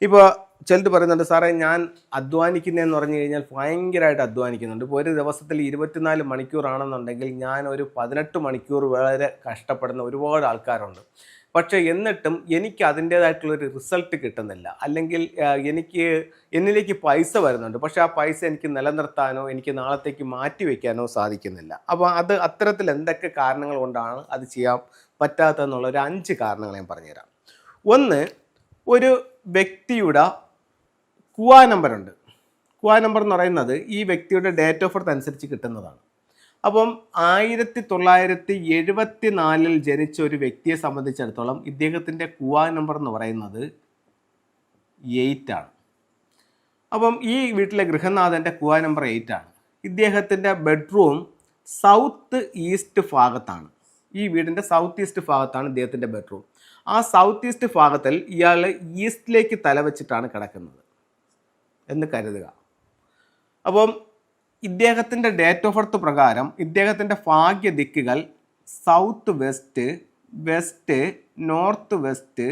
ഇപ്പോൾ ചിലർ പറയുന്നുണ്ട്, സാറേ ഞാൻ അധ്വാനിക്കുന്നതെന്ന് പറഞ്ഞു കഴിഞ്ഞാൽ ഭയങ്കരമായിട്ട് അധ്വാനിക്കുന്നുണ്ട്. ഇപ്പോൾ ഒരു ദിവസത്തിൽ 24 മണിക്കൂറാണെന്നുണ്ടെങ്കിൽ ഞാൻ ഒരു 18 മണിക്കൂർ വളരെ കഷ്ടപ്പെടുന്ന ഒരുപാട് ആൾക്കാരുണ്ട്. പക്ഷേ എന്നിട്ടും എനിക്ക് അതിൻ്റേതായിട്ടുള്ളൊരു റിസൾട്ട് കിട്ടുന്നില്ല. അല്ലെങ്കിൽ എന്നിലേക്ക് പൈസ വരുന്നുണ്ട്, പക്ഷേ ആ പൈസ എനിക്ക് നിലനിർത്താനോ എനിക്ക് നാളത്തേക്ക് മാറ്റി വയ്ക്കാനോ സാധിക്കുന്നില്ല. അപ്പോൾ അത്തരത്തിൽ എന്തൊക്കെ കാരണങ്ങൾ കൊണ്ടാണ് അത് ചെയ്യാൻ പറ്റാത്തതെന്നുള്ള ഒരു 5 കാരണങ്ങൾ ഞാൻ പറഞ്ഞുതരാം. ഒന്ന്, ഒരു വ്യക്തിയുടെ കുവാ നമ്പറുണ്ട്. കുവാ നമ്പർ എന്ന് പറയുന്നത് ഈ വ്യക്തിയുടെ ഡേറ്റ് ഓഫ് ബർത്ത് അനുസരിച്ച് കിട്ടുന്നതാണ്. അപ്പം 1974 ജനിച്ച ഒരു വ്യക്തിയെ സംബന്ധിച്ചിടത്തോളം ഇദ്ദേഹത്തിൻ്റെ കുവാ നമ്പർ എന്ന് പറയുന്നത് 8 ആണ്. അപ്പം ഈ വീട്ടിലെ ഗൃഹനാഥൻ്റെ കുവാ നമ്പർ 8 ആണ്. ഇദ്ദേഹത്തിൻ്റെ ബെഡ്റൂം സൗത്ത് ഈസ്റ്റ് ഭാഗത്താണ്. ഈ വീടിൻ്റെ സൗത്ത് ഈസ്റ്റ് ഭാഗത്താണ് ഇദ്ദേഹത്തിൻ്റെ ബെഡ്റൂം. ആ സൗത്ത് ഈസ്റ്റ് ഭാഗത്തിൽ ഇയാൾ ഈസ്റ്റിലേക്ക് തലവെച്ചിട്ടാണ് കിടക്കുന്നത് എന്ന് കരുതുക. അപ്പം ഇദ്ദേഹത്തിൻ്റെ ഡേറ്റ് ഓഫ് ബർത്ത് പ്രകാരം ഇദ്ദേഹത്തിൻ്റെ ഭാഗ്യ ദിക്കുകൾ south west, west, north west,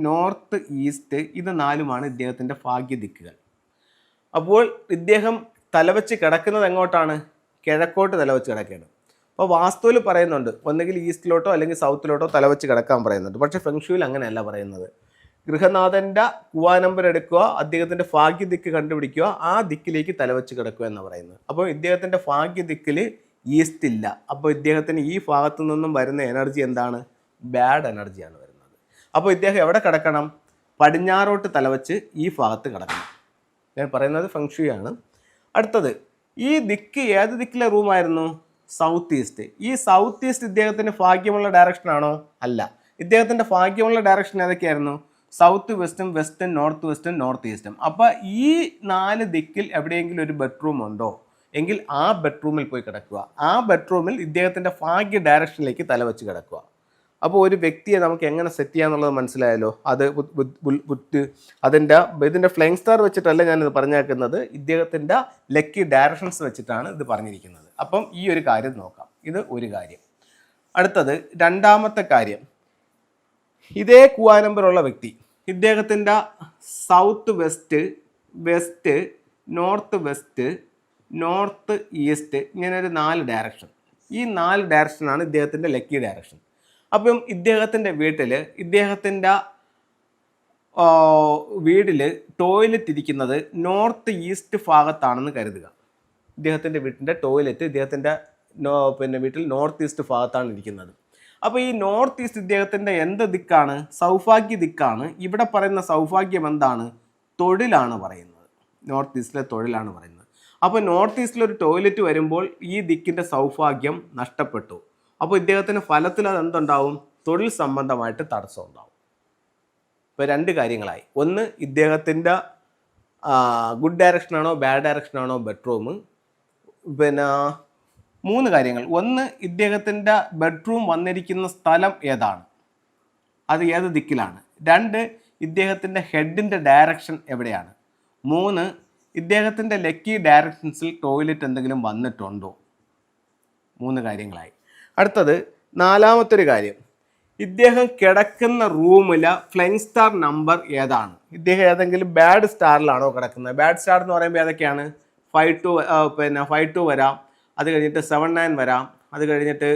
north east, ഇത് 4മാണ് ഇദ്ദേഹത്തിൻ്റെ ഭാഗ്യ ദിക്കുകൾ. അപ്പോൾ ഇദ്ദേഹം തലവെച്ച് കിടക്കുന്നത് എങ്ങോട്ടാണ്? കിഴക്കോട്ട് തലവെച്ച് കിടക്കുകയാണ്. അപ്പോൾ വാസ്തുവിൽ പറയുന്നുണ്ട് ഒന്നുകിൽ ഈസ്റ്റിലോട്ടോ അല്ലെങ്കിൽ സൗത്തിലോട്ടോ തലവെച്ച് കിടക്കാൻ പറയുന്നുണ്ട്. പക്ഷേ ഫെങ്ഷുവിൽ അങ്ങനെയല്ല പറയുന്നത്. ഗൃഹനാഥൻ്റെ കുവാ നമ്പർ എടുക്കുക, അദ്ദേഹത്തിൻ്റെ ഭാഗ്യ ദിക്ക് കണ്ടുപിടിക്കുക, ആ ദിക്കിലേക്ക് തലവെച്ച് കിടക്കുക എന്ന് പറയുന്നത്. അപ്പോൾ ഇദ്ദേഹത്തിൻ്റെ ഭാഗ്യ ദിക്കിൽ ഈസ്റ്റ് ഇല്ല. അപ്പോൾ ഇദ്ദേഹത്തിന് ഈ ഭാഗത്തു നിന്നും വരുന്ന എനർജി എന്താണ്? ബാഡ് എനർജിയാണ് വരുന്നത്. അപ്പോൾ ഇദ്ദേഹം എവിടെ കിടക്കണം? പടിഞ്ഞാറോട്ട് തലവെച്ച് ഈ ഭാഗത്ത് കിടക്കണം. ഞാൻ പറയുന്നത് ഫെങ്ഷുയാണ്. അടുത്തത്, ഈ ദിക്ക് ഏത് ദിക്കിലെ റൂമായിരുന്നു? South east. ഈ സൗത്ത് ഈസ്റ്റ് ഇദ്ദേഹത്തിൻ്റെ ഭാഗ്യമുള്ള ഡയറക്ഷനാണോ? അല്ല. ഇദ്ദേഹത്തിൻ്റെ ഭാഗ്യമുള്ള ഡയറക്ഷൻ ഏതൊക്കെയായിരുന്നു? സൗത്ത് വെസ്റ്റും, വെസ്റ്റേൺ, നോർത്ത് വെസ്റ്റേൺ, നോർത്ത് ഈസ്റ്റും. അപ്പോൾ ഈ 4 ദിക്കിൽ എവിടെയെങ്കിലും ഒരു ബെഡ്റൂം ഉണ്ടോ എങ്കിൽ ആ ബെഡ്റൂമിൽ പോയി കിടക്കുക. ആ ബെഡ്റൂമിൽ ഇദ്ദേഹത്തിൻ്റെ ഭാഗ്യ ഡയറക്ഷനിലേക്ക് തലവെച്ച് കിടക്കുക. അപ്പോൾ ഒരു വ്യക്തിയെ നമുക്ക് എങ്ങനെ സെറ്റ് ചെയ്യാന്നുള്ളത് മനസ്സിലായല്ലോ. അത് ഇതിൻ്റെ ഫ്ലൈങ് സ്റ്റാർ വെച്ചിട്ടല്ല ഞാനിത് പറഞ്ഞേക്കുന്നത്, ഇദ്ദേഹത്തിൻ്റെ ലക്കി ഡയറക്ഷൻസ് വെച്ചിട്ടാണ് ഇത് പറഞ്ഞിരിക്കുന്നത്. അപ്പം ഈ ഒരു കാര്യം നോക്കാം. ഇത് ഒരു കാര്യം. അടുത്തത്, രണ്ടാമത്തെ കാര്യം, ഇതേ കുവാ നമ്പറുള്ള വ്യക്തി ഇദ്ദേഹത്തിൻ്റെ south west, west, north west, north east, ഇങ്ങനെ ഒരു 4 ഡയറക്ഷൻ. ഈ 4 ഡയറക്ഷനാണ് ഇദ്ദേഹത്തിൻ്റെ ലക്കി ഡയറക്ഷൻ. അപ്പം ഇദ്ദേഹത്തിൻ്റെ വീട്ടിൽ ടോയ്ലറ്റ് ഇരിക്കുന്നത് നോർത്ത് ഈസ്റ്റ് ഭാഗത്താണെന്ന് കരുതുക. ഇദ്ദേഹത്തിൻ്റെ വീട്ടിൻ്റെ ടോയ്ലറ്റ് ഇദ്ദേഹത്തിൻ്റെ വീട്ടിൽ നോർത്ത് ഈസ്റ്റ് ഭാഗത്താണ് ഇരിക്കുന്നത്. അപ്പോൾ ഈ നോർത്ത് ഈസ്റ്റ് ഇദ്ദേഹത്തിൻ്റെ എന്ത് ദിക്കാണ്? സൗഭാഗ്യ ദിക്കാണ്. ഇവിടെ പറയുന്ന സൗഭാഗ്യം എന്താണ്? തൊഴിലാണ് പറയുന്നത്. നോർത്ത് ഈസ്റ്റിലെ തൊഴിലാണ് പറയുന്നത്. അപ്പോൾ നോർത്ത് ഈസ്റ്റിലൊരു ടോയ്ലറ്റ് വരുമ്പോൾ ഈ ദിക്കിൻ്റെ സൗഭാഗ്യം നഷ്ടപ്പെട്ടു. അപ്പോൾ ഇദ്ദേഹത്തിന് ഫലത്തിൽ അത് എന്തുണ്ടാവും? തൊഴിൽ സംബന്ധമായിട്ട് തടസ്സം ഉണ്ടാവും. ഇപ്പോൾ 2 കാര്യങ്ങളായി. ഒന്ന്, ഇദ്ദേഹത്തിൻ്റെ ഗുഡ് ഡയറക്ഷനാണോ ബാഡ് ഡയറക്ഷനാണോ ബെഡ്റൂം. 3 കാര്യങ്ങൾ. ഒന്ന്, ഇദ്ദേഹത്തിൻ്റെ ബെഡ്റൂം വന്നിരിക്കുന്ന സ്ഥലം ഏതാണ്, അത് ഏത് ദിക്കിലാണ്. 2, ഇദ്ദേഹത്തിൻ്റെ ഹെഡിൻ്റെ ഡയറക്ഷൻ എവിടെയാണ്. 3, ഇദ്ദേഹത്തിൻ്റെ ലക്കി ഡയറക്ഷൻസിൽ ടോയ്ലറ്റ് എന്തെങ്കിലും വന്നിട്ടുണ്ടോ. 3 കാര്യങ്ങളായി. അടുത്തത്, 4മത്തെ കാര്യം, ഇദ്ദേഹം കിടക്കുന്ന റൂമിലെ ഫ്ലൈങ് സ്റ്റാർ നമ്പർ ഏതാണ്. ഇദ്ദേഹം ഏതെങ്കിലും ബാഡ് സ്റ്റാറിലാണോ കിടക്കുന്നത്? ബാഡ് സ്റ്റാർ എന്ന് പറയുമ്പോൾ ഏതൊക്കെയാണ്? 52 വരാം, അത് കഴിഞ്ഞിട്ട് 79 വരാം, അത് കഴിഞ്ഞിട്ട്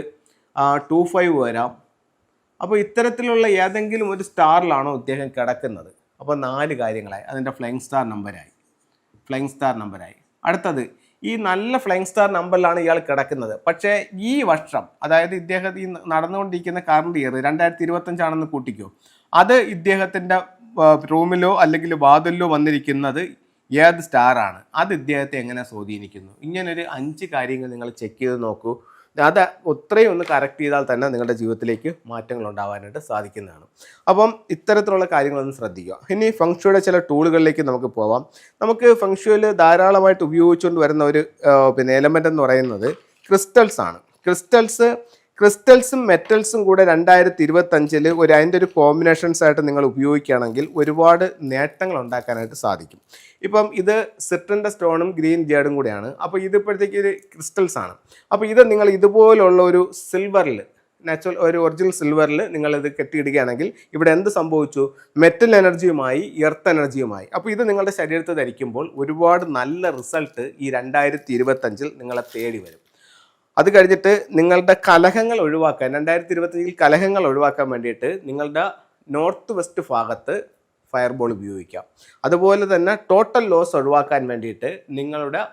25 വരാം. അപ്പോൾ ഇത്തരത്തിലുള്ള ഏതെങ്കിലും ഒരു സ്റ്റാറിലാണോ ഇദ്ദേഹം കിടക്കുന്നത്? അപ്പോൾ 4 കാര്യങ്ങളായി. അതിൻ്റെ ഫ്ലൈങ് സ്റ്റാർ നമ്പറായി. അടുത്തത്, ഈ നല്ല ഫ്ലൈങ് സ്റ്റാർ നമ്പറിലാണ് ഇയാൾ കിടക്കുന്നത്. പക്ഷേ ഈ വർഷം, അതായത് ഇദ്ദേഹം ഈ നടന്നുകൊണ്ടിരിക്കുന്ന കറണ്ട് ഇയർ 2025 കൂട്ടിക്കോ, അത് ഇദ്ദേഹത്തിൻ്റെ റൂമിലോ അല്ലെങ്കിൽ വാതിലിലോ വന്നിരിക്കുന്നത് ഏത് സ്റ്റാറാണ്, അത് ഇദ്ദേഹത്തെ എങ്ങനെ സ്വാധീനിക്കുന്നു. ഇങ്ങനൊരു 5 കാര്യങ്ങൾ നിങ്ങൾ ചെക്ക് ചെയ്ത് നോക്കൂ. അത് ഒത്രയും ഒന്ന് കറക്റ്റ് ചെയ്താൽ തന്നെ നിങ്ങളുടെ ജീവിതത്തിലേക്ക് മാറ്റങ്ങൾ ഉണ്ടാവാനായിട്ട് സാധിക്കുന്നതാണ്. അപ്പം ഇത്തരത്തിലുള്ള കാര്യങ്ങളൊന്ന് ശ്രദ്ധിക്കുക. ഇനി ഫെങ്ഷുയുടെ ചില ടൂളുകളിലേക്ക് നമുക്ക് പോവാം. നമുക്ക് ഫെങ്ഷുയിൽ ധാരാളമായിട്ട് ഉപയോഗിച്ചുകൊണ്ട് വരുന്ന ഒരു എലമെൻ്റ് എന്ന് പറയുന്നത് ക്രിസ്റ്റൽസ് ആണ്. ക്രിസ്റ്റൽസും മെറ്റൽസും കൂടെ 2025 അതിൻ്റെ ഒരു കോമ്പിനേഷൻസ് ആയിട്ട് നിങ്ങൾ ഉപയോഗിക്കുകയാണെങ്കിൽ ഒരുപാട് നേട്ടങ്ങൾ ഉണ്ടാക്കാനായിട്ട് സാധിക്കും. ഇപ്പം ഇത് സിട്രൻ്റെ സ്റ്റോണും ഗ്രീൻ ജേഡും കൂടെയാണ്. അപ്പോൾ ഇതിപ്പോഴത്തേക്ക് ഒരു ക്രിസ്റ്റൽസ് ആണ്. അപ്പോൾ ഇത് നിങ്ങൾ ഇതുപോലുള്ള ഒരു സിൽവറിൽ നാച്ചുറൽ ഒരു ഒറിജിനൽ സിൽവറിൽ നിങ്ങളിത് കെട്ടിയിടുകയാണെങ്കിൽ ഇവിടെ എന്ത് സംഭവിച്ചു? മെറ്റൽ എനർജിയുമായി എർത്ത് എനർജിയുമായി. അപ്പോൾ ഇത് നിങ്ങളുടെ ശരീരത്തിൽ ധരിക്കുമ്പോൾ ഒരുപാട് നല്ല റിസൾട്ട് ഈ 2025 നിങ്ങളെ തേടി വരും. അത് കഴിഞ്ഞിട്ട് നിങ്ങളുടെ കലഹങ്ങൾ ഒഴിവാക്കാൻ 2025 കലഹങ്ങൾ ഒഴിവാക്കാൻ വേണ്ടിയിട്ട് നിങ്ങളുടെ നോർത്ത് വെസ്റ്റ് ഭാഗത്ത് ഫയർ ബോൾ ഉപയോഗിക്കാം. അതുപോലെ തന്നെ ടോട്ടൽ ലോസ് ഒഴിവാക്കാൻ വേണ്ടിയിട്ട് നിങ്ങളുടെ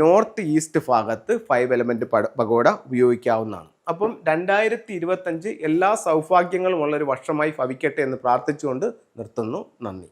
നോർത്ത് ഈസ്റ്റ് ഭാഗത്ത് 5 എലമെൻറ്റ് പഗോഡ ഉപയോഗിക്കാവുന്നതാണ്. അപ്പം 2025 എല്ലാ സൗഭാഗ്യങ്ങളും ഉള്ളൊരു വർഷമായി ഭവിക്കട്ടെ എന്ന് പ്രാർത്ഥിച്ചുകൊണ്ട് നിർത്തുന്നു. നന്ദി.